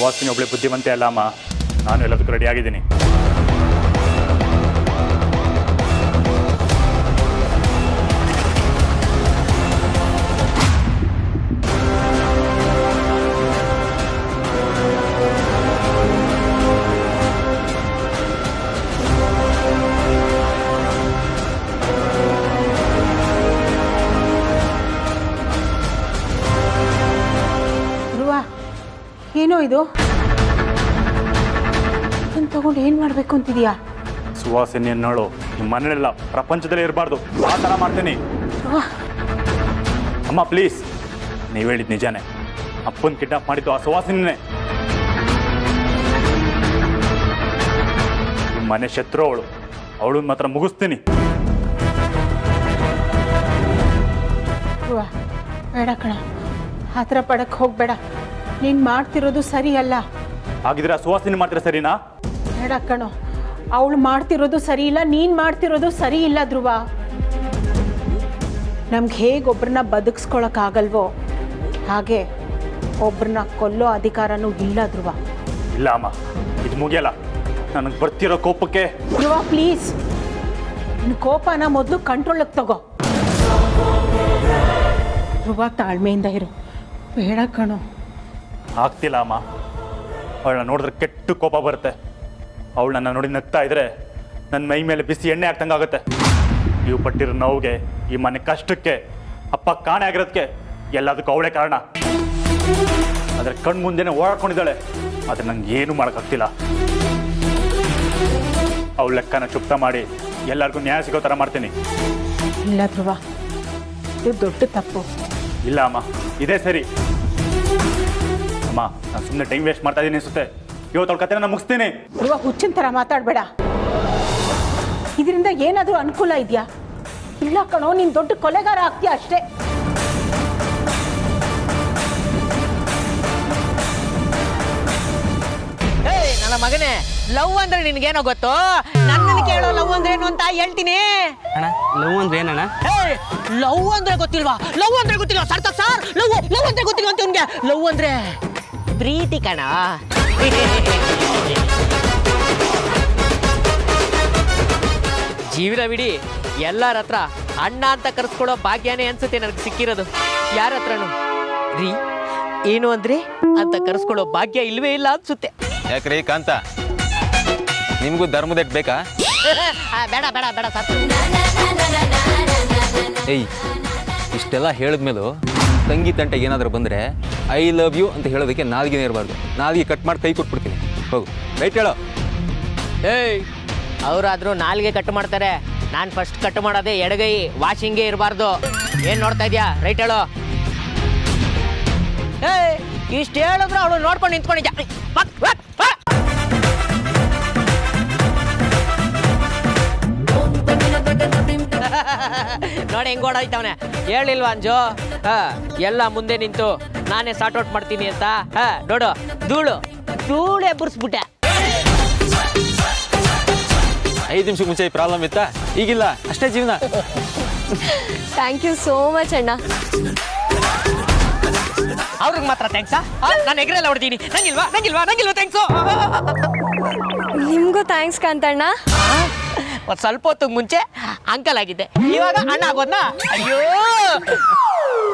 ಸುವಾಸಿನಿ ಒಬ್ಳೆ ಬುದ್ಧಿವಂತೆ ಅಲ್ಲ ಅಮ್ಮ. ನಾನು ಎಲ್ಲದಕ್ಕೂ ರೆಡಿ ಆಗಿದ್ದೀನಿ. ಏನೋ ಇದು ಇದನ್ನು ತಗೊಂಡು ಏನು ಮಾಡಬೇಕು ಅಂತಿದೀಯಾ? ಸುವಾಸಿನಿ ಅನ್ನೋಳು ನಿಮ್ಮ ಮನೆಯಲ್ಲ ಪ್ರಪಂಚದಲ್ಲೇ ಇರಬಾರ್ದು. ಆ ಥರ ಮಾಡ್ತೀನಿ. ಅಮ್ಮ ಪ್ಲೀಸ್, ನೀವು ಹೇಳಿದ್ದು ನಿಜಾನೇ. ಅಪ್ಪನ ಕಿಡ್ನಾಪ್ ಮಾಡಿದ್ದು ಆ ಸುವಾಸಿನಿನೇ. ನಿಮ್ಮ ಮನೆ ಶತ್ರು ಅವಳನ್ನ ಮಾತ್ರ ಮುಗಿಸ್ತೀನಿ. ಬೇಡ ಕಣ, ಆ ಥರ ಪಡಕ್ಕೆ ಹೋಗಬೇಡ. ನೀನು ಮಾಡ್ತಿರೋದು ಸರಿ ಅಲ್ಲ. ಹಾಗಿದ್ರೆ ಸುವಾಸಿನಿ ಮಾಡ್ತೀರಾ ಸರಿನಾ? ಬೇಡ ಕಣೋ, ಅವಳು ಮಾಡ್ತಿರೋದು ಸರಿ ಇಲ್ಲ, ನೀನು ಮಾಡ್ತಿರೋದು ಸರಿ ಇಲ್ಲ ಧ್ರುವ. ನಮ್ಗೆ ಹೇಗೆ ಒಬ್ಬರನ್ನ ಬದುಕಿಸ್ಕೊಳಕ್ಕಾಗಲ್ವೋ ಹಾಗೆ ಒಬ್ಬರನ್ನ ಕೊಲ್ಲೋ ಅಧಿಕಾರನೂ ಇಲ್ಲ ಧ್ರುವ. ಇಲ್ಲ ಅಮ್ಮ, ಇದು ಮುಗಿಯಲ್ಲ. ನನಗೆ ಬರ್ತಿರೋ ಕೋಪಕ್ಕೆ. ಧ್ರುವ ಪ್ಲೀಸ್, ನಿನ್ನ ಕೋಪನ ಮೊದಲು ಕಂಟ್ರೋಲಿಗೆ ತಗೋ. ಧ್ರುವ ತಾಳ್ಮೆಯಿಂದ ಇರು. ಬೇಡ ಕಣೋ. ಆಗ್ತಿಲ್ಲ ಅಮ್ಮ, ಅವಳನ್ನ ನೋಡಿದ್ರೆ ಕೆಟ್ಟು ಕೋಪ ಬರುತ್ತೆ. ಅವಳು ನನ್ನ ನೋಡಿ ನಗ್ತಾ ಇದ್ರೆ ನನ್ನ ಮೈ ಮೇಲೆ ಬಿಸಿ ಎಣ್ಣೆ ಹಾಕ್ದಂಗಾಗುತ್ತೆ. ನೀವು ಪಟ್ಟಿರೋ ನೋವಿಗೆ, ಈ ಮನೆ ಕಷ್ಟಕ್ಕೆ, ಅಪ್ಪ ಕಾಣೆ ಆಗಿರೋದಕ್ಕೆ ಎಲ್ಲದಕ್ಕೂ ಅವಳೇ ಕಾರಣ. ಆದರೆ ಕಣ್ಣು ಮುಂದೆನೇ ಓಡಾಡ್ಕೊಂಡಿದ್ದಾಳೆ. ಆದರೆ ನಂಗೆ ಏನೂ ಮಾಡೋಕ್ಕಾಗ್ತಿಲ್ಲ. ಅವಳ ಲೆಕ್ಕನ ಚುಪ್ತ ಮಾಡಿ ಎಲ್ಲರಿಗೂ ನ್ಯಾಯ ಸಿಗೋ ಥರ ಮಾಡ್ತೀನಿ. ಇಲ್ಲ ಧ್ರುವ, ಇದು ದೊಡ್ಡ ತಪ್ಪು. ಇಲ್ಲ ಅಮ್ಮ, ಇದೇ ಸರಿ. ಅಮ್ಮ, ನಾನು ಸುಮ್ಮನೆ ಟೈಮ್ ವೇಸ್ಟ್ ಮಾಡ್ತಾ ಇದ್ದೀನಿ ಅನಿಸುತ್ತೆ. ಇವತ್ತು ಅವಳ ಕಥೆನ ನಾನು ಮುಗಿಸ್ತೀನಿ. ಧ್ರುವ, ಹುಚ್ಚಿನ ಥರ ಮಾತಾಡಬೇಡ. ಇದರಿಂದ ಏನಾದರೂ ಅನುಕೂಲ ಇದೆಯಾ? ಇಲ್ಲ ಕಣೋ, ನೀನು ದೊಡ್ಡ ಕೊಲೆಗಾರ ಆಗ್ತೀಯ ಅಷ್ಟೇ. ನನ್ನ ಮಗನೇ, ಲವ್ ಅಂದ್ರೆ ನಿನ್ಗೇನೋ ಗೊತ್ತು? ನನ್ನನ್ನು ಕೇಳೋ ಲವ್ ಅಂದ್ರೆ ಏನು ಅಂತ ಹೇಳ್ತೀನಿ. ಅಣ್ಣ, ಲವ್ ಅಂದ್ರೆ ಏನಣ್ಣ? ಲವ್ ಅಂದ್ರೆ ಗೊತ್ತಿಲ್ವಾ? ಲವ್ ಅಂದ್ರೆ ಗೊತ್ತಿಲ್ವಾ? ಸಾರ್ಥಕ್ ಸರ್, ಲವ್ ಅಂದ್ರೆ ಗೊತ್ತಿಲ್ವಾ ಅಂತ ನಿಮ್ಗೆ? ಲವ್ ಅಂದ್ರೆ ಪ್ರೀತಿ ಕಣ. ಜೀವನವಿಡೀ ಎಲ್ಲರ ಹತ್ರ ಅಣ್ಣ ಅಂತ ಕರೆಸ್ಕೊಡೋ ಭಾಗ್ಯನೇ ಅನ್ಸುತ್ತೆ ನನಗೆ ಸಿಕ್ಕಿರೋದು. ಯಾರ ಹತ್ರನು ರೀ ಏನು ಅಂದ್ರೆ ಅಂತ ಕರೆಸ್ಕೊಡೋ ಭಾಗ್ಯ ಇಲ್ವೇ ಇಲ್ಲ ಅನ್ಸುತ್ತೆ. ಯಾಕ್ರಿ ಕಾಂತ, ನಿಮ್ಗೂ ಧರ್ಮದೆಟ್ ಬೇಕಾ? ಬೇಡ ಬೇಡ ಬೇಡ ಸಾಕು. ಏಯ್, ಇಷ್ಟೆಲ್ಲ ಹೇಳಿದ್ಮೇಲೂ ತಂಗಿ ತಂಟೆ ಏನಾದರೂ ಬಂದರೆ ಐ ಲವ್ ಯು ಅಂತ ಹೇಳೋದಕ್ಕೆ ನಾಲ್ಗೆನೇ ಇರಬಾರ್ದು. ನಾಲ್ಗೆ ಕಟ್ ಮಾಡಿ ಕೈ ಕೊಟ್ಬಿಡ್ತೀನಿ. ಹೋಗು, ರೈಟ್ ಹೇಳೋ. ಏಯ್, ಅವರಾದ್ರೂ ನಾಲ್ಗೆ ಕಟ್ ಮಾಡ್ತಾರೆ. ನಾನು ಫಸ್ಟ್ ಕಟ್ ಮಾಡೋದೇ ಎಡಗೈ, ವಾಷಿಂಗೇ ಇರಬಾರ್ದು. ಏನು ನೋಡ್ತಾ ಇದೆಯಾ? ರೈಟ್ ಹೇಳೋ. ಏಯ್, ಇಷ್ಟು ಹೇಳಿದ್ರು ಅವಳು ನೋಡ್ಕೊಂಡು ನಿಂತ್ಕೊಂಡಿದ್ಯಾ? ನೋಡಿ ಹೆಂಗ್ ಓಡಾಯ್ತವನೆ. ಹೇಳಿಲ್ವಾ ಅಂಜು? ಎಲ್ಲ ಮುಂದೆ ನಿಂತು ನಾನೇ ಸಾರ್ಟ್ ಔಟ್ ಮಾಡ್ತೀನಿ ಅಂತ. ನೋಡು, ಧೂಳು ಎಬ್ಬರಿಸ್ಬಿಟ್ಟೆ. 5 ನಿಮಿಷಕ್ಕೆ ಮುಂಚೆ ಈ ಪ್ರಾಬ್ಲಮ್ ಇತ್ತಾ? ಈಗಿಲ್ಲ, ಅಷ್ಟೇ ಜೀವನ. ಥ್ಯಾಂಕ್ ಯು ಸೋ ಮಚ್ ಅಣ್ಣ. ಅವ್ರಿಗೆ ಮಾತ್ರ ಥ್ಯಾಂಕ್ಸಾ? ನಾನು ಎಗ್ರೆಲ್ಲ ಹೊಡ್ತೀನಿ. ನಂಗಿಲ್ವಾ ಥ್ಯಾಂಕ್ಸು. ನಿಮಗೂ ಥ್ಯಾಂಕ್ಸ್ ಕಾಂತಣ್ಣ. ಒಂದು ಸ್ವಲ್ಪ ಹೊತ್ತಿಗೆ ಮುಂಚೆ ಅಂಕಲ್ ಆಗಿದ್ದೆ, ಇವಾಗ ಅಣ್ಣ ಆಗೋದ್ನಾ? ಅಯ್ಯೋ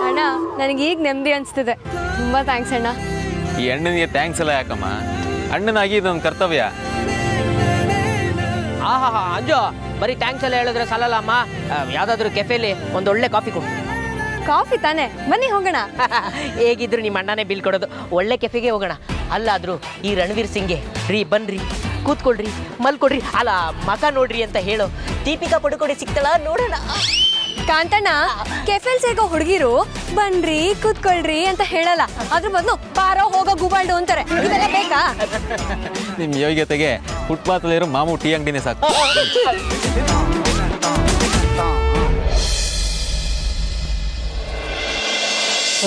ಅಣ್ಣ, ನನಗೆ ಈಗ ನೆಮ್ಮದಿ ಅನಿಸ್ತಿದೆ. ತುಂಬ ಥ್ಯಾಂಕ್ಸ್ ಅಣ್ಣ. ಈ ಅಣ್ಣನಿಗೆ ಥ್ಯಾಂಕ್ಸ್ ಎಲ್ಲ ಯಾಕಮ್ಮ? ಅಣ್ಣನಾಗಿ ಇದೊಂದು ಕರ್ತವ್ಯ. ಆಹಾ ಅಂಜು, ಬರೀ ಥ್ಯಾಂಕ್ಸ್ ಎಲ್ಲ ಹೇಳಿದ್ರೆ ಸಾಲಲ್ಲ ಅಮ್ಮ. ಯಾವುದಾದ್ರೂ ಕೆಫೆಲಿ ಒಂದು ಒಳ್ಳೆ ಕಾಫಿ ಕೊಡು. ಕಾಫಿ ತಾನೆ, ಬನ್ನಿ ಹೋಗೋಣ. ಹೇಗಿದ್ರು ನಿಮ್ಮ ಅಣ್ಣನೇ ಬಿಲ್ ಕೊಡೋದು. ಒಳ್ಳೆ ಕೆಫೆಗೆ ಹೋಗೋಣ. ಅಲ್ಲಾದ್ರೂ ಈ ರಣವೀರ್ ಸಿಂಗ್ಗೆ ರೀ ಬನ್ರಿ, ಕೂತ್ಕೊಳ್ರಿ, ಮಲ್ಕೊಡ್ರಿ, ಅಲ್ಲ ಮಕ ನೋಡ್ರಿ ಅಂತ ಹೇಳು. ದೀಪಿಕಾ ಪಡುಕೋಣೆ ಸಿಗ್ತಾಳ ನೋಡೋಣ. ಕಾಂತಣ್ಣ, ಕೆಫೆಲ್ ಸಿಗೋ ಹುಡುಗಿರು ಬನ್ರಿ ಕೂತ್ಕೊಳ್ರಿ ಅಂತ ಹೇಳಲ್ಲ. ಅದ್ರ ಬದಲು ಪಾರೋ ಹೋಗೋ ಗುಬಾಲ್ಡು ಅಂತಾರೆ. ಇದೆಲ್ಲ ಬೇಕಾ? ನಿಮ್ಮ ಯೋಗ್ಯತೆಗೆ ಫುಟ್ಪಾತಲ್ಲಿರೋ ಮಾಮೂ ಟೀ ಅಂಗಡಿನೇ ಸಾಕು.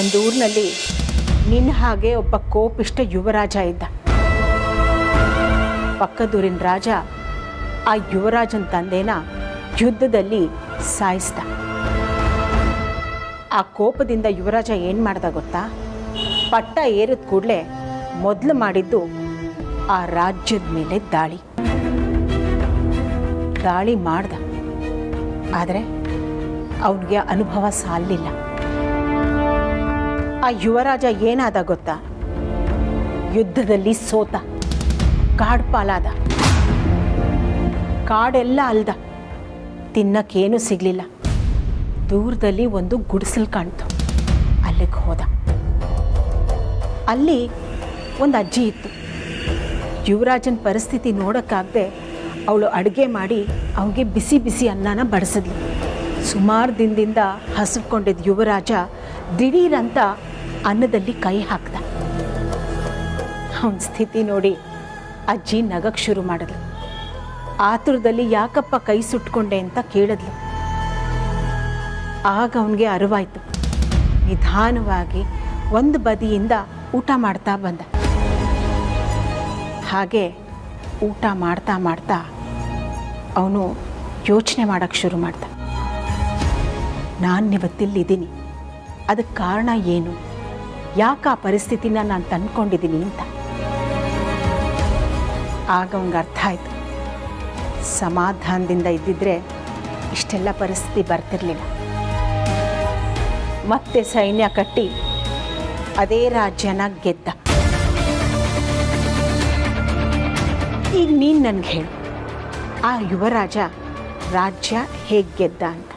ಒಂದು ಊರಿನಲ್ಲಿ ನಿನ್ನ ಹಾಗೆ ಒಬ್ಬ ಕೋಪಿಷ್ಟ ಯುವರಾಜ ಇದ್ದ. ಪಕ್ಕದೂರಿನ ರಾಜ ಆ ಯುವರಾಜನ ತಂದೆನ ಯುದ್ಧದಲ್ಲಿ ಸಾಯಿಸ್ದ. ಆ ಕೋಪದಿಂದ ಯುವರಾಜ ಏನು ಮಾಡ್ದ ಗೊತ್ತಾ? ಪಟ್ಟ ಏರಿದ ಕೂಡಲೇ ಮೊದಲು ಮಾಡಿದ್ದು ಆ ರಾಜ್ಯದ ಮೇಲೆ ದಾಳಿ ಮಾಡ್ದ. ಆದರೆ ಅವನಿಗೆ ಅನುಭವ ಸಾಲಿಲ್ಲ. ಆ ಯುವರಾಜ ಏನಾದ ಗೊತ್ತಾ? ಯುದ್ಧದಲ್ಲಿ ಸೋತ, ಕಾಡು ಪಾಲಾದ. ಕಾಡೆಲ್ಲ ಅಲ್ದ, ತಿನ್ನಕ್ಕೇನು ಸಿಗಲಿಲ್ಲ. ದೂರದಲ್ಲಿ ಒಂದು ಗುಡಿಸಲು ಕಾಣ್ತು, ಅಲ್ಲಿಗೆ ಹೋದ. ಅಲ್ಲಿ ಒಂದು ಅಜ್ಜಿ ಇತ್ತು. ಯುವರಾಜನ ಪರಿಸ್ಥಿತಿ ನೋಡೋಕ್ಕಾಗದೆ ಅವಳು ಅಡುಗೆ ಮಾಡಿ ಅವನಿಗೆ ಬಿಸಿ ಬಿಸಿ ಅನ್ನನ ಬಡಿಸಿದ್ಲು. ಸುಮಾರು ದಿನದಿಂದ ಹಸಿಕೊಂಡಿದ್ದ ಯುವರಾಜ ದಿಢೀರಂತ ಅನ್ನದಲ್ಲಿ ಕೈ ಹಾಕ್ದ. ಅವನ ಸ್ಥಿತಿ ನೋಡಿ ಅಜ್ಜಿ ನಗಕ್ಕೆ ಶುರು ಮಾಡಿದ್ಲು. ಆತುರದಲ್ಲಿ ಯಾಕಪ್ಪ ಕೈ ಸುಟ್ಕೊಂಡೆ ಅಂತ ಕೇಳಿದ್ಲು. ಆಗ ಅವನಿಗೆ ಅರಿವಾಯ್ತು. ನಿಧಾನವಾಗಿ ಒಂದು ಬದಿಯಿಂದ ಊಟ ಮಾಡ್ತಾ ಬಂದ. ಹಾಗೆ ಊಟ ಮಾಡ್ತಾ ಮಾಡ್ತಾ ಅವನು ಯೋಚನೆ ಮಾಡೋಕ್ಕೆ ಶುರು ಮಾಡ್ದ. ನಾನು ಇವತ್ತಿಲ್ಲಿದ್ದೀನಿ, ಅದಕ್ಕೆ ಕಾರಣ ಏನು, ಯಾಕೆ ಆ ಪರಿಸ್ಥಿತಿನ ನಾನು ತಂದ್ಕೊಂಡಿದ್ದೀನಿ ಅಂತ. ಆಗ ಅವನಿಗೆ ಅರ್ಥ ಆಯಿತು, ಸಮಾಧಾನದಿಂದ ಇದ್ದಿದ್ರೆ ಇಷ್ಟೆಲ್ಲ ಪರಿಸ್ಥಿತಿ ಬರ್ತಿರ್ಲಿಲ್ಲ. ಮತ್ತೆ ಸೈನ್ಯ ಕಟ್ಟಿ ಅದೇ ರಾಜ್ಯನ ಗೆದ್ದ. ಈಗ ನೀನು ನನಗೆ ಹೇಳು, ಆ ಯುವರಾಜ ರಾಜ್ಯ ಹೇಗೆ ಗೆದ್ದ ಅಂತ.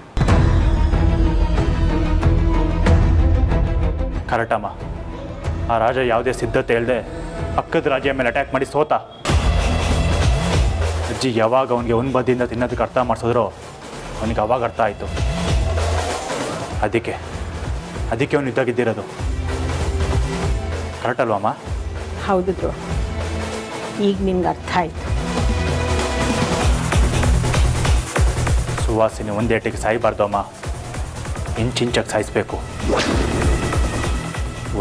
ಕರೆಕ್ಟಮ್ಮ. ಆ ರಾಜ ಯಾವುದೇ ಸಿದ್ಧತೆ ಇಲ್ಲದೆ ಪಕ್ಕದ ರಾಜ್ಯ ಮೇಲೆ ಅಟ್ಯಾಕ್ ಮಾಡಿ ಸೋತ. ಅಜ್ಜಿ ಯಾವಾಗ ಅವನಿಗೆ ಒಂದು ಬದಿಯಿಂದ ತಿನ್ನೋದಕ್ಕೆ ಅರ್ಥ ಮಾಡಿಸಿದ್ರೋ ಅವನಿಗೆ ಅವಾಗ ಅರ್ಥ ಆಯಿತು. ಅದಕ್ಕೆ ಅವನು ಇದ್ದಾಗಿದ್ದಿರೋದು. ಕರೆಕ್ಟ್ ಅಲ್ವಮ್ಮ? ಹೌದು ಧ್ರುವ, ಈಗ ನಿಮ್ಗೆ ಅರ್ಥ ಆಯಿತು. ಸುವಾಸಿನಿ ಒಂದೇಟಿಗೆ ಸಾಯಬಾರ್ದು ಅಮ್ಮ, ಇಂಚಿಂಚಾಗಿ ಸಾಯಿಸ್ಬೇಕು.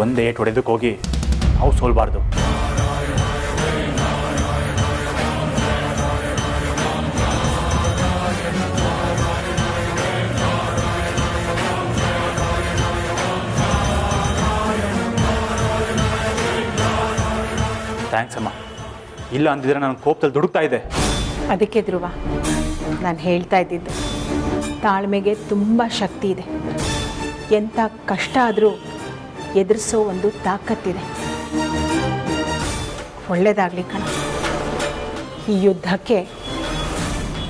ಒಂದೇ ಏಟು ಹೊಡೆದಕ್ಕೆ ಹೋಗಿ ನಾವು ಸೋಲ್ಬಾರ್ದು. ಥ್ಯಾಂಕ್ಸ್ ಅಮ್ಮ. ಇಲ್ಲ ಅಂದಿದ್ರೆ ನಾನು ಕೋಪದಲ್ಲಿ ದುಡುಕ್ತಾ ಇದ್ದೆ. ಅದಕ್ಕೆ ಧ್ರುವ ನಾನು ಹೇಳ್ತಾ ಇದ್ದಿದ್ದು, ತಾಳ್ಮೆಗೆ ತುಂಬ ಶಕ್ತಿ ಇದೆ. ಎಂಥ ಕಷ್ಟ ಆದರೂ ಎದುರಿಸೋ ಒಂದು ತಾಕತ್ತಿದೆ. ಒಳ್ಳೆಯದಾಗಲಿ ಕಣ. ಈ ಯುದ್ಧಕ್ಕೆ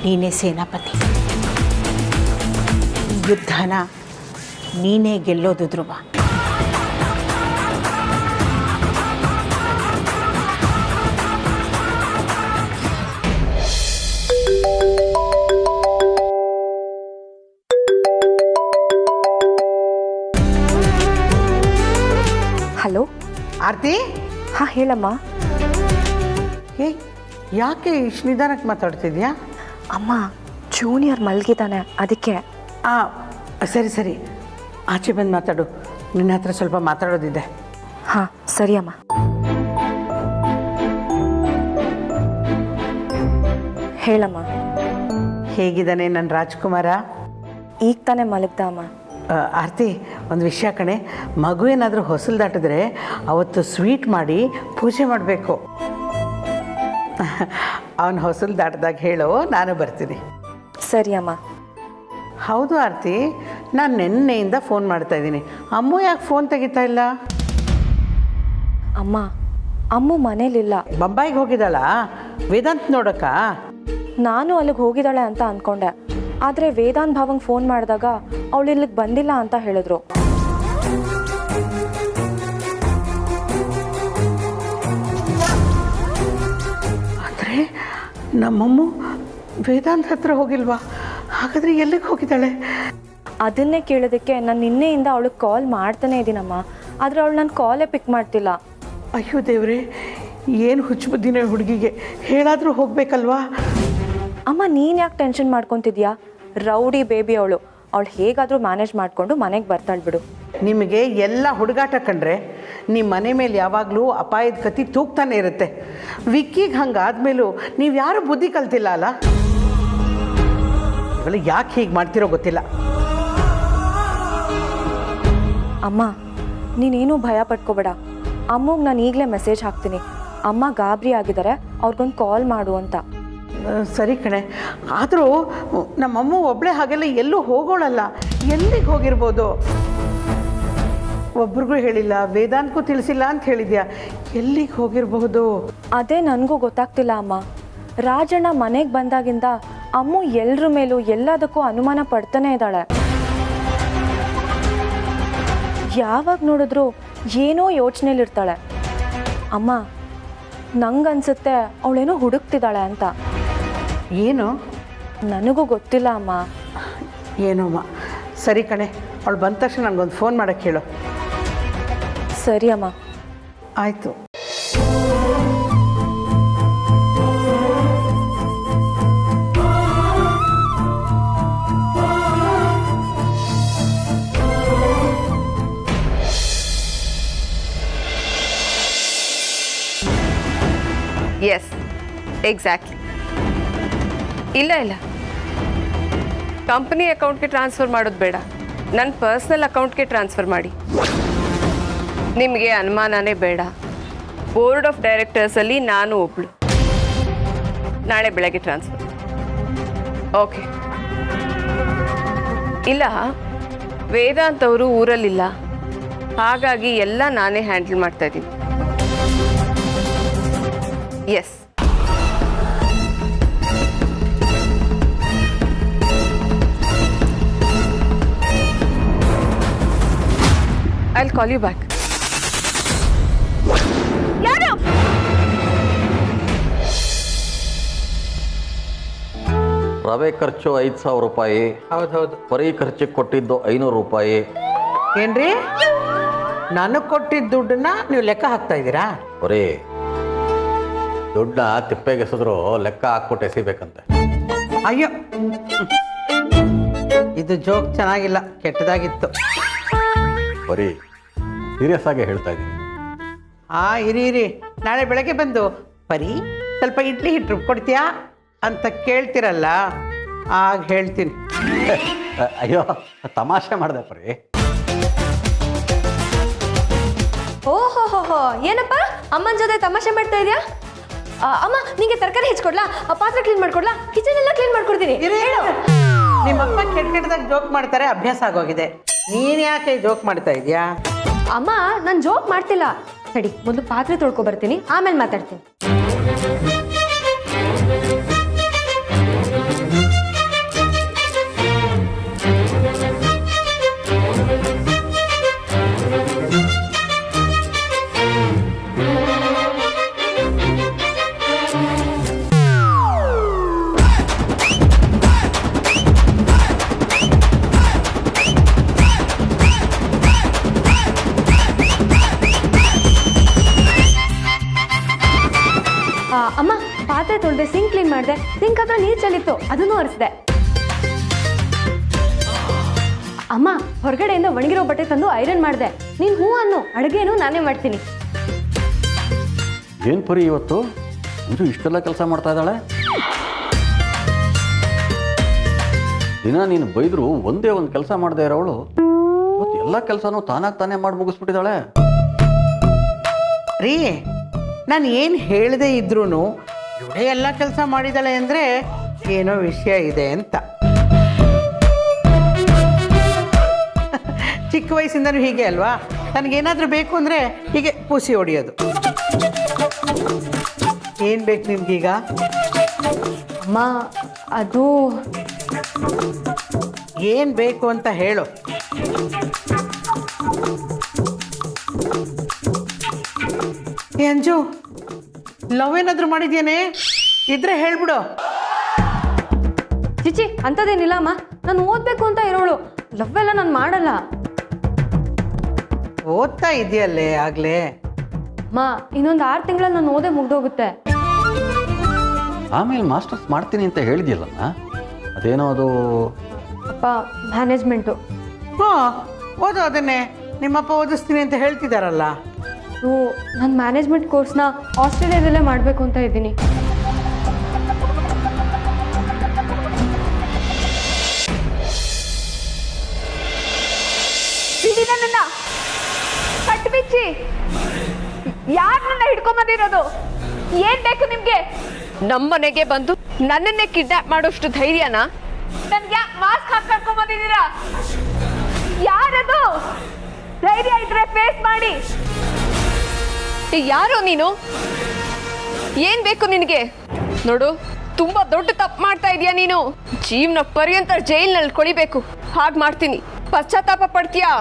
ನೀನೇ ಸೇನಾಪತಿ. ಈ ಯುದ್ಧನ ನೀನೇ ಗೆಲ್ಲೋದು ಧ್ರುವ. ಹಲೋ ಆರತಿ, ಹಾಂ ಹೇಳಮ್ಮ. ಹೇ ಯಾಕೆ ಇಷ್ಟು ನಿಧಾನಕ್ಕೆ ಮಾತಾಡ್ತಿದ್ಯಾ? ಅಮ್ಮ ಜೂನಿಯರ್ ಮಲಗಿದ್ದಾನೆ, ಅದಕ್ಕೆ. ಸರಿ ಸರಿ, ಆಚೆ ಬಂದು ಮಾತಾಡು. ನಿನ್ನ ಹತ್ರ ಸ್ವಲ್ಪ ಮಾತಾಡೋದಿದೆ. ಹಾಂ ಸರಿ ಅಮ್ಮ. ಹೇಳಮ್ಮ. ಹೇಗಿದ್ದಾನೆ ನನ್ನ ರಾಜ್ಕುಮಾರ? ಈಗ ತಾನೇ ಮಲಗ್ದ ಅಮ್ಮ. ಆರತಿ, ಒಂದು ವಿಷಯ ಕಣೆ, ಮಗು ಏನಾದರೂ ಹೊಸಲು ದಾಟಿದ್ರೆ ಅವತ್ತು ಸ್ವೀಟ್ ಮಾಡಿ ಪೂಜೆ ಮಾಡಬೇಕು. ಅವನು ಹೊಸಲು ದಾಟಿದಾಗ ಹೇಳೋ, ನಾನು ಬರ್ತೀನಿ. ಸರಿ ಅಮ್ಮ. ಹೌದು ಆರತಿ, ನಾನು ನಿನ್ನೆಯಿಂದ ಫೋನ್ ಮಾಡ್ತಾಯಿದ್ದೀನಿ. ಅಮ್ಮು ಯಾಕೆ ಫೋನ್ ತೆಗಿತಾ ಇಲ್ಲ? ಅಮ್ಮ, ಅಮ್ಮು ಮನೇಲಿಲ್ಲ. ಬೊಂಬಾಯಿಗೆ ಹೋಗಿದ್ದಾಳ ವೇದಾಂತ್ ನೋಡೋಕ್ಕ? ನಾನು ಅಲ್ಲಿಗೆ ಹೋಗಿದ್ದಾಳೆ ಅಂತ ಅಂದ್ಕೊಂಡೆ, ಆದರೆ ವೇದಾಂತ್ ಭಾವಂಗೆ ಫೋನ್ ಮಾಡಿದಾಗ ಅವಳು ಇಲ್ಲಿಗೆ ಬಂದಿಲ್ಲ ಅಂತ ಹೇಳಿದ್ರು. ಆದರೆ ನಮ್ಮಮ್ಮ ವೇದಾಂತ್ ಹತ್ರ ಹೋಗಿಲ್ವಾ? ಹಾಗಾದರೆ ಎಲ್ಲಿಗೆ ಹೋಗಿದ್ದಾಳೆ? ಅದನ್ನೇ ಕೇಳೋದಕ್ಕೆ ನಾನು ನಿನ್ನೆಯಿಂದ ಅವಳಿಗೆ ಕಾಲ್ ಮಾಡ್ತಾನೆ ಇದ್ದೀನಮ್ಮ, ಆದರೆ ಅವಳು ನನ್ನ ಕಾಲೇ ಪಿಕ್ ಮಾಡ್ತಿಲ್ಲ. ಅಯ್ಯೋ ದೇವ್ರೆ, ಏನು ಹುಚ್ಚು ಬುದ್ಧಿನೇ ಹುಡುಗಿಗೆ. ಹೇಳಾದರೂ ಹೋಗಬೇಕಲ್ವಾ? ಅಮ್ಮ ನೀನು ಯಾಕೆ ಟೆನ್ಷನ್ ಮಾಡ್ಕೊತಿದ್ಯಾ? ರೌಡಿ ಬೇಬಿ ಅವಳು ಹೇಗಾದರೂ ಮ್ಯಾನೇಜ್ ಮಾಡಿಕೊಂಡು ಮನೆಗೆ ಬರ್ತಾಳೆ ಬಿಡು. ನಿಮಗೆ ಎಲ್ಲ ಹುಡುಗಾಟ ಕಂಡ್ರೆ ನಿಮ್ಮ ಮನೆ ಮೇಲೆ ಯಾವಾಗಲೂ ಅಪಾಯದ ಕತಿ ತೂಗ್ತಾನೆ ಇರುತ್ತೆ. ವಿಕ್ಕಿಗೆ ಹಂಗಾದ್ಮೇಲೂ ನೀವು ಯಾರೂ ಬುದ್ಧಿ ಕಲ್ತಿಲ್ಲ ಅಲ್ಲ? ಇವೆಲ್ಲ ಯಾಕೆ ಹೀಗೆ ಮಾಡ್ತಿರೋ ಗೊತ್ತಿಲ್ಲ. ಅಮ್ಮ ನೀನೇನೂ ಭಯ ಪಟ್ಕೋಬೇಡ, ಅಮ್ಮಗೆ ನಾನು ಈಗಲೇ ಮೆಸೇಜ್ ಹಾಕ್ತೀನಿ, ಅಮ್ಮ ಗಾಬರಿ ಆಗಿದ್ದಾರೆ, ಅವ್ರಿಗೊಂದು ಕಾಲ್ ಮಾಡು ಅಂತ. ಸರಿ ಕಣೆ, ಆದರೂ ನಮ್ಮಮ್ಮ ಒಬ್ಬಳೇ ಹಾಗೆಲ್ಲ ಎಲ್ಲೂ ಹೋಗೋಳಲ್ಲ, ಎಲ್ಲಿಗೆ ಹೋಗಿರ್ಬೋದು? ಒಬ್ರಿಗೂ ಹೇಳಿಲ್ಲ, ವೇದಾಂತಕ್ಕೂ ತಿಳಿಸಿಲ್ಲ ಅಂತ ಹೇಳಿದ್ಯಾ, ಎಲ್ಲಿಗೆ ಹೋಗಿರಬಹುದು? ಅದೇ ನನಗೂ ಗೊತ್ತಾಗ್ತಿಲ್ಲ ಅಮ್ಮ. ರಾಜಣ್ಣ ಮನೆಗೆ ಬಂದಾಗಿಂದ ಅಮ್ಮ ಎಲ್ಲರ ಮೇಲೂ ಎಲ್ಲದಕ್ಕೂ ಅನುಮಾನ ಪಡ್ತಾನೆ ಇದ್ದಾಳೆ. ಯಾವಾಗ ನೋಡಿದ್ರು ಏನೋ ಯೋಚನೆಲಿರ್ತಾಳೆ. ಅಮ್ಮ, ನಂಗನ್ಸುತ್ತೆ ಅವಳೇನೋ ಹುಡುಕ್ತಿದ್ದಾಳೆ ಅಂತ. ಏನು? ನನಗೂ ಗೊತ್ತಿಲ್ಲ ಅಮ್ಮ. ಏನೋಮ್ಮ. ಸರಿ ಕಣೆ, ಅವಳು ಬಂದ ತಕ್ಷಣ ನನಗೊಂದು ಫೋನ್ ಮಾಡೋಕ್ಕೆ ಹೇಳು. ಸರಿ ಅಮ್ಮ. ಆಯಿತು. Yes, exactly. ಇಲ್ಲ, ಕಂಪನಿ ಅಕೌಂಟ್ಗೆ ಟ್ರಾನ್ಸ್ಫರ್ ಮಾಡೋದು ಬೇಡ, ನನ್ನ ಪರ್ಸ್ನಲ್ ಅಕೌಂಟ್ಗೆ ಟ್ರಾನ್ಸ್ಫರ್ ಮಾಡಿ. ನಿಮಗೆ ಅನುಮಾನನೇ ಬೇಡ, ಬೋರ್ಡ್ ಆಫ್ ಡೈರೆಕ್ಟರ್ಸಲ್ಲಿ ನಾನು ಒಬ್ಳು. ನಾಳೆ ಬೆಳಗ್ಗೆ ಟ್ರಾನ್ಸ್ಫರ್. ಓಕೆ. ಇಲ್ಲ, ವೇದಾಂತ್ ಅವರು ಊರಲ್ಲಿಲ್ಲ, ಹಾಗಾಗಿ ಎಲ್ಲ ನಾನೇ ಹ್ಯಾಂಡಲ್ ಮಾಡ್ತಾ ಇದ್ದೀನಿ. S. I'll call you back. ಯಾರು? ರವೆ ಖರ್ಚು 5,000 ರೂಪಾಯಿ. ಹೌದೌದು. ಪರಿ ಖರ್ಚಿಗೆ ಕೊಟ್ಟಿದ್ದು 500 ರೂಪಾಯಿ. ಏನ್ರಿ, ನನಗೆ ಕೊಟ್ಟಿದ್ದ ದುಡ್ಡನ್ನ ನೀವು ಲೆಕ್ಕ ಹಾಕ್ತಾ ಇದ್ದೀರಾ? ಪರಿ ದುಡ್ಡನ್ನ ತಿಪ್ಪೆಗೆಸಿದ್ರು ಲೆಕ್ಕ ಹಾಕ್ಬಿಟ್ಟು ಎಸಿಬೇಕಂತೆ. ಅಯ್ಯೋ, ಇದು ಜೋಕ್ ಚೆನ್ನಾಗಿಲ್ಲ, ಕೆಟ್ಟದಾಗಿತ್ತು. ಪರಿ ಸೀರಿಯಸ್ ಆಗಿ ಹೇಳ್ತಾ ಇದ್ದೀನಿ. ಇರಿ, ನಾಳೆ ಬೆಳಗ್ಗೆ ಬಂದು ಪರಿ ಸ್ವಲ್ಪ ಇಡ್ಲಿ ಹಿಟ್ಟು ರುಬ್ಕೊಡ್ತೀಯಾ ಅಂತ ಕೇಳ್ತಿರಲ್ಲ, ಆಗ ಹೇಳ್ತೀನಿ. ಅಯ್ಯೋ, ತಮಾಷೆ ಮಾಡಿದೆ ಪರಿ. ಓಹೋ, ಏನಪ್ಪ ಅಮ್ಮನ ಜೊತೆ ತಮಾಷೆ ಮಾಡ್ತಾ ಇದೆಯಾ? ಅಮ್ಮ, ನಿಂಗೆ ತರಕಾರಿ ಹೆಚ್ಚಿಕೊಡ್ಲಾ, ಪಾತ್ರೆ ಕ್ಲೀನ್ ಮಾಡ್ಕೊಡ್ಲಾ, ಕಿಚನ್ ಎಲ್ಲ ಕ್ಲೀನ್ ಮಾಡ್ಕೊಡ್ತೀನಿ. ನಿಮ್ಮಪ್ಪ ಕೆಟ್ಟದಾಗ ಜೋಕ್ ಮಾಡ್ತಾರೆ, ಅಭ್ಯಾಸ ಆಗೋಗಿದೆ. ನೀನು ಯಾಕೆ ಜೋಕ್ ಮಾಡ್ತಾ ಇದೀಯಾ? ಅಮ್ಮ, ನಾನು ಜೋಕ್ ಮಾಡ್ತಿಲ್ಲ. ಸರಿ, ಮೊದಲು ಪಾತ್ರೆ ತೊಳ್ಕೊ ಬರ್ತೀನಿ, ಆಮೇಲೆ ಮಾತಾಡ್ತೀನಿ. ಅಮ್ಮ, ಪಾತ್ರೆ ತೊಳೆದೆ, ಸಿಂಕ್ ಕ್ಲೀನ್ ಮಾಡಿದೆ, ಸಿಂಕ್ ಹತ್ರ ನೀರು ಚೆಲ್ಲಿತ್ತು, ಅದನ್ನು ಒರೆಸಿದೆ. ಅಮ್ಮ, ಹೊರಗಡೆಯಿಂದ ಒಣಗಿರೋ ಬಟ್ಟೆ ತಂದು ಐರನ್ ಮಾಡಿದೆ. ನೀನು ಹೂ ಅನ್ನು, ಅಡುಗೆನೂ ನಾನೇ ಮಾಡ್ತೀನಿ. ಏನು ಪರಿ ಇವತ್ತು ಅಂಜು ಇಷ್ಟೆಲ್ಲ ಕೆಲಸ ಮಾಡ್ತಾ ಇದ್ದಾಳೆ? ದಿನ ನೀನು ಬೈದ್ರು ಒಂದೇ ಒಂದು ಕೆಲಸ ಮಾಡದೇ ಇರೋವಳು ಇವತ್ತು ಎಲ್ಲ ಕೆಲಸನೂ ತಾನೇ ಮಾಡಿ ಮುಗಿಸ್ಬಿಟ್ಟಿದ್ದಾಳೆ. ರೀ, ನಾನು ಏನು ಹೇಳದೇ ಇದ್ರೂ ಇವಳೇ ಎಲ್ಲ ಕೆಲಸ ಮಾಡಿದ್ದಾಳೆ ಅಂದರೆ ಏನೋ ವಿಷಯ ಇದೆ ಅಂತ. ಚಿಕ್ಕ ವಯಸ್ಸಿಂದನೂ ಹೀಗೆ ಅಲ್ವಾ? ನನಗೇನಾದರೂ ಬೇಕು ಅಂದರೆ ಹೀಗೆ ಪೂಸಿ ಹೊಡಿಯೋದು. ಏನು ಬೇಕು ನಿಮ್ಗೀಗ? ಅಮ್ಮ, ಅದು ಏನು ಬೇಕು ಅಂತ ಹೇಳು. ಅಂಜು, ಲವ್ ಏನಾದರೂ ಮಾಡಿದ್ಯೇನೆ? ಇದ್ರೆ ಹೇಳ್ಬಿಡು. ಚಿಚಿ, ಅಂಥದ್ದೇನಿಲ್ಲ ಅಮ್ಮ, ನಾನು ಓದಬೇಕು ಅಂತ ಇರೋಳು. ಲವ್ ಎಲ್ಲ ನಾನು ಮಾಡಲ್ಲ. ಓದ್ತಾ ಇದೆಯಲ್ಲೇ ಆಗಲೇ? ಅಮ್ಮ, ಇನ್ನೊಂದು 6 ತಿಂಗಳಲ್ಲಿ ನಾನು ಓದೇ ಮುಗ್ದೋಗುತ್ತೆ. ಆಮೇಲೆ ಮಾಸ್ಟರ್ಸ್ ಮಾಡ್ತೀನಿ ಅಂತ ಹೇಳಿದ್ಯಲ್ಲಮ್ಮ, ಅದೇನೋ ಅದು? ಅಪ್ಪ, ಮ್ಯಾನೇಜ್ಮೆಂಟು. ಓದು ಅದನ್ನೇ. ನಿಮ್ಮಪ್ಪ ಓದಿಸ್ತೀನಿ ಅಂತ ಹೇಳ್ತಿದ್ದಾರಲ್ಲ. ನಾನು ಮ್ಯಾನೇಜ್ಮೆಂಟ್ ಕೋರ್ಸ್ನ ಆಸ್ಟ್ರೇಲಿಯಾದಲ್ಲೇ ಮಾಡಬೇಕು ಅಂತ ಇದ್ದೀನಿ. ಕಟ್ಬಿಚ್ಚಿ ಯಾರನ್ನ ಹಿಡ್ಕೊಂಬಂದಿರೋದು? ಏನ್ ಬೇಕು ನಿಮ್ಗೆ? ನಮ್ಮನೆಗೆ ಬಂದು ನನ್ನನ್ನೇ ಕಿಡ್ನಾಪ್ ಮಾಡೋಷ್ಟು ಧೈರ್ಯನಾ? ನನ್ಗೆ ಯಾಕೆ ಮಾಸ್ಕ್ ಹಾಕೊಂಡ್ ಬಂದಿದ್ದೀರಾ? ಯಾರದು? ಧೈರ್ಯ ಇದ್ರೆ ಫೇಸ್ ಮಾಡಿ. ಯಾರು ನೀನು? ಏನ್ ಬೇಕು ನಿನಗೆ? ನೋಡು, ತುಂಬಾ ದೊಡ್ಡ ತಪ್ಪು ಮಾಡ್ತಾ ಇದೀಯ ನೀನು. ಜೀವನ ಪರ್ಯಂತ ಜೈಲ್ನಲ್ಲಿ ಕೊಡಿಬೇಕು. ಹಾಗೆ ಮಾಡ್ತೀನಿ. ಪಶ್ಚಾತ್ತಾಪ ಪಡ್ತೀಯಾ?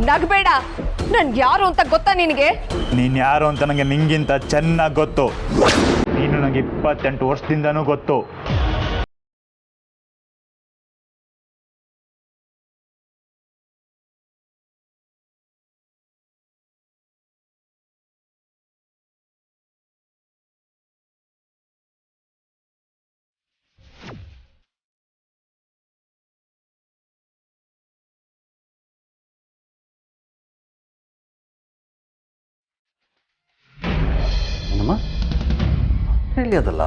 ನಗಬೇಡ. ನನ್ಗೆ ಯಾರು ಅಂತ ಗೊತ್ತಾ ನಿನಗೆ? ನೀನು ಯಾರು ಅಂತ ನನಗೆ ನಿಂಗಿಂತ ಚೆನ್ನಾಗಿ ಗೊತ್ತು. ನೀನು ನನಗೆ 28 ವರ್ಷದಿಂದನೂ ಗೊತ್ತು. ಏನಮ್ಮ ಹೇಳಿ ಅದಲ್ಲ.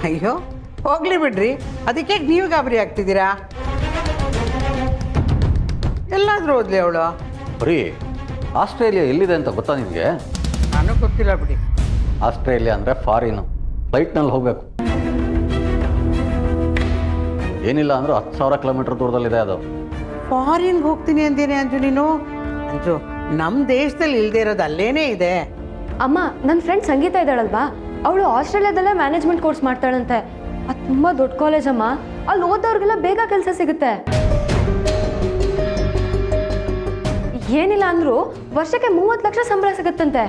ಅಯ್ಯೋ ಹೋಗ್ಲಿ ಬಿಡ್ರಿ, ಅದಕ್ಕೆ ನೀವು ಗಾಬರಿ ಆಗ್ತಿದ್ದೀರಾ? ಎಲ್ಲಾದರೂ ಓದ್ಲಿ ಅವಳು. ಬರೀ ಆಸ್ಟ್ರೇಲಿಯಾ ಎಲ್ಲಿದೆ ಅಂತ ಗೊತ್ತಾ ನಿಮಗೆ? ನಾನು ಗೊತ್ತಿಲ್ಲ ಬಿಡಿ. ಆಸ್ಟ್ರೇಲಿಯಾ ಅಂದರೆ ಫಾರಿನು, ಫ್ಲೈಟ್ನಲ್ಲಿ ಹೋಗಬೇಕು. ಏನಿಲ್ಲ ಅಂದರೂ 10,000 ಕಿಲೋಮೀಟರ್ ದೂರದಲ್ಲಿದೆ ಅದು. ಫಾರಿನ್ಗೆ ಹೋಗ್ತೀನಿ ಅಂದೇನೆ ಅಂಜು ನೀನು? ಅಂಜು, ನಮ್ಮ ದೇಶದಲ್ಲಿ ಇಲ್ಲದೆ ಇರೋದು ಅಲ್ಲೇನೇ ಇದೆ. ಅಮ್ಮ, ನನ್ನ ಫ್ರೆಂಡ್ ಸಂಗೀತ ಇದ್ದಾಳಲ್ವಾ, ಅವಳು ಆಸ್ಟ್ರೇಲಿಯಾದಲ್ಲೇ ಮ್ಯಾನೇಜ್ಮೆಂಟ್ ಕೋರ್ಸ್ ಮಾಡ್ತಾಳಂತೆ. ಅದು ತುಂಬ ದೊಡ್ಡ ಕಾಲೇಜ್ ಅಮ್ಮ. ಅಲ್ಲಿ ಓದೋರಿಗೆಲ್ಲ ಬೇಗ ಕೆಲಸ ಸಿಗುತ್ತೆ. ಏನಿಲ್ಲ ಅಂದರೂ ವರ್ಷಕ್ಕೆ 30 ಲಕ್ಷ ಸಂಬಳ ಸಿಗುತ್ತಂತೆ,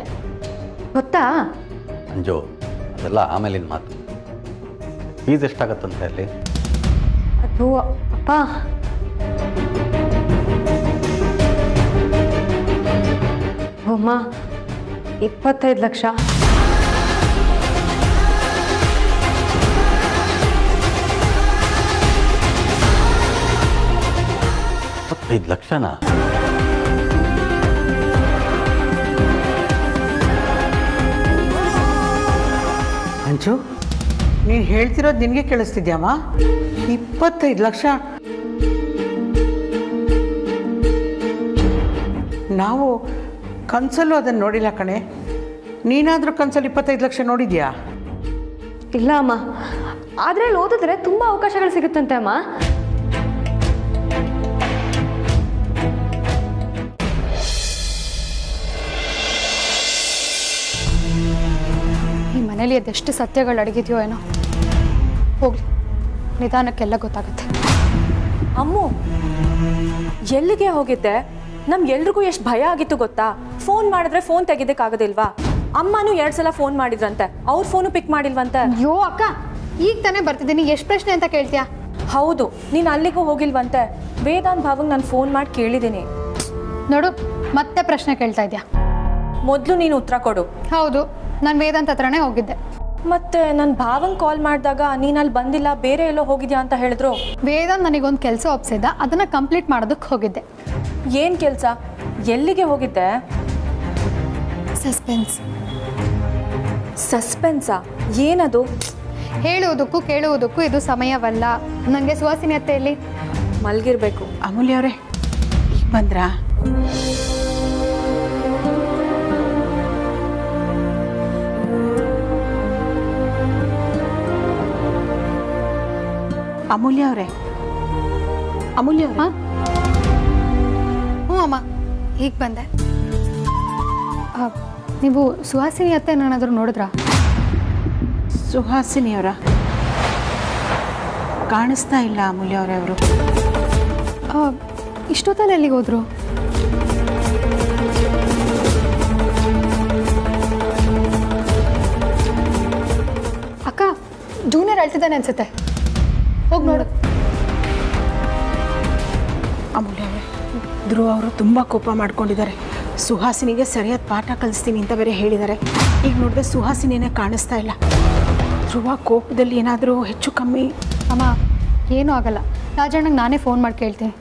ಗೊತ್ತಾ? ಅಂಜು, ಅದೆಲ್ಲ ಆಮೇಲಿನ ಮಾತು. ಫೀಸ್ ಎಷ್ಟಾಗತ್ತಂತೆ ಅಲ್ಲಿ? ಅದು ಅಪ್ಪ, ಅಮ್ಮ 25 ಲಕ್ಷ. 25 ಲಕ್ಷನಾ? ಅಂಜು, ನೀನು ಹೇಳ್ತಿರೋದು ನಿನಗೆ ಕೇಳಿಸ್ತಿದ್ಯಾಮ್ಮ? 25 ಲಕ್ಷ? ನಾವು ಕನ್ಸಲ್ಲೂ ಅದನ್ನು ನೋಡಿಲ್ಲ ಕಣೆ. ನೀನಾದರೂ ಕನ್ಸಲ್ಲಿ 25 ಲಕ್ಷ ನೋಡಿದ್ಯಾ? ಇಲ್ಲ ಅಮ್ಮ, ಆದರೆ ಅಲ್ಲಿ ಓದಿದ್ರೆ ತುಂಬ ಅವಕಾಶಗಳು ಸಿಗುತ್ತಂತೆ ಅಮ್ಮ. ಈ ಮನೇಲಿ ಅದೆಷ್ಟು ಸತ್ಯಗಳು ಅಡಗಿದೆಯೋ ಏನೋ. ಹೋಗ್ಲಿ, ನಿಧಾನಕ್ಕೆಲ್ಲ ಗೊತ್ತಾಗುತ್ತೆ. ಅಮ್ಮು, ಎಲ್ಲಿಗೆ ಹೋಗಿದ್ದೆ? ನಮ್ಗೆಲ್ರಿಗೂ ಎಷ್ಟು ಭಯ ಆಗಿತ್ತು ಗೊತ್ತಾ? ಫೋನ್ ಮಾಡಿದ್ರೆ ಫೋನ್ ತೆಗಿದಕ್ಕಾಗೋದಿಲ್ವಾ? ಅಮ್ಮನೂ 2 ಸಲ ಫೋನ್ ಮಾಡಿದ್ರಂತೆ, ಅವ್ರ ಫೋನು ಪಿಕ್ ಮಾಡಿಲ್ವಂತೆ. ಅಯ್ಯೋ ಅಕ್ಕ, ಈಗ ತಾನೇ ಬರ್ತಿದ್ದೀನಿ, ಎಷ್ಟು ಪ್ರಶ್ನೆ ಅಂತ ಕೇಳ್ತೀಯಾ? ಹೌದು, ನೀನು ಅಲ್ಲಿಗೂ ಹೋಗಿಲ್ವಂತೆ. ವೇದಾಂತ್ ಭಾವಂಗೆ ನಾನು ಫೋನ್ ಮಾಡಿ ಕೇಳಿದ್ದೀನಿ. ನೋಡು, ಮತ್ತೆ ಪ್ರಶ್ನೆ ಕೇಳ್ತಾ ಇದೆಯಾ? ಮೊದಲು ನೀನು ಉತ್ತರ ಕೊಡು. ಹೌದು, ನಾನು ವೇದಾಂತ್ ಹತ್ರನೇ ಹೋಗಿದ್ದೆ. ಮತ್ತೆ ನನ್ನ ಭಾವಂಗೆ ಕಾಲ್ ಮಾಡಿದಾಗ ನೀನು ಅಲ್ಲಿ ಬಂದಿಲ್ಲ, ಬೇರೆ ಎಲ್ಲೋ ಹೋಗಿದ್ಯಾ ಅಂತ ಹೇಳಿದ್ರು. ವೇದಾಂತ್ ನನಗೊಂದು ಕೆಲಸ ಒಪ್ಸಿದ್ದ, ಅದನ್ನು ಕಂಪ್ಲೀಟ್ ಮಾಡೋದಕ್ಕೆ ಹೋಗಿದ್ದೆ. ಏನು ಕೆಲಸ? ಎಲ್ಲಿಗೆ ಹೋಗಿದ್ದೆ? ಸಸ್ಪೆನ್ಸ್. ಸಸ್ಪೆನ್ಸಾ? ಏನದು? ಹೇಳುವುದಕ್ಕೂ ಕೇಳುವುದಕ್ಕೂ ಇದು ಸಮಯವಲ್ಲ. ನನಗೆ ಸುವಾಸಿನಿ ಅತ್ತೆಯಲ್ಲಿ ಮಲ್ಗಿರ್ಬೇಕು. ಅಮೂಲ್ಯ ಅವರೇ, ಈಗ ಬಂದ್ರಾ? ಅಮೂಲ್ಯ ಅವರೇ, ಅಮೂಲ್ಯ ಅವರೇ. ಹ್ಞೂ ಅಮ್ಮ, ಈಗ ಬಂದೆ. ನೀವು ಸುಹಾಸಿನಿ ಅತ್ತೆ ನಾನಾದರೂ ನೋಡಿದ್ರಾ? ಸುಹಾಸಿನಿಯವರ ಕಾಣಿಸ್ತಾ ಇಲ್ಲ ಅಮೂಲ್ಯ ಅವರೇ. ಅವರು ಇಷ್ಟೊತ್ತಲ್ಲಿ ಎಲ್ಲಿಗೆ ಹೋದ್ರು? ಅಕ್ಕ, ಜೂನಿಯರ್ ಅಳ್ತಿದ್ದಾನೆ ಅನ್ಸುತ್ತೆ, ಹೋಗಿ ನೋಡು. ಅಮೂಲ್ಯ ಅವರೇ, ಧ್ರುವ ಅವರು ತುಂಬ ಕೋಪ ಮಾಡ್ಕೊಂಡಿದ್ದಾರೆ. ಸುಹಾಸಿನಿಗೆ ಸರಿಯಾದ ಪಾಠ ಕಲಿಸ್ತೀನಿ ಅಂತ ಬೇರೆ ಹೇಳಿದ್ದಾರೆ. ಈಗ ನೋಡಿದ್ರೆ ಸುಹಾಸಿನಿನೇ ಕಾಣಿಸ್ತಾ ಇಲ್ಲ. ಧ್ರುವ ಕೋಪದಲ್ಲಿ ಏನಾದರೂ ಹೆಚ್ಚು ಕಮ್ಮಿ? ಅಮ್ಮ, ಏನೂ ಆಗಲ್ಲ. ರಾಜಣ್ಣಗೆ ನಾನೇ ಫೋನ್ ಮಾಡಿ ಕೇಳ್ತೀನಿ.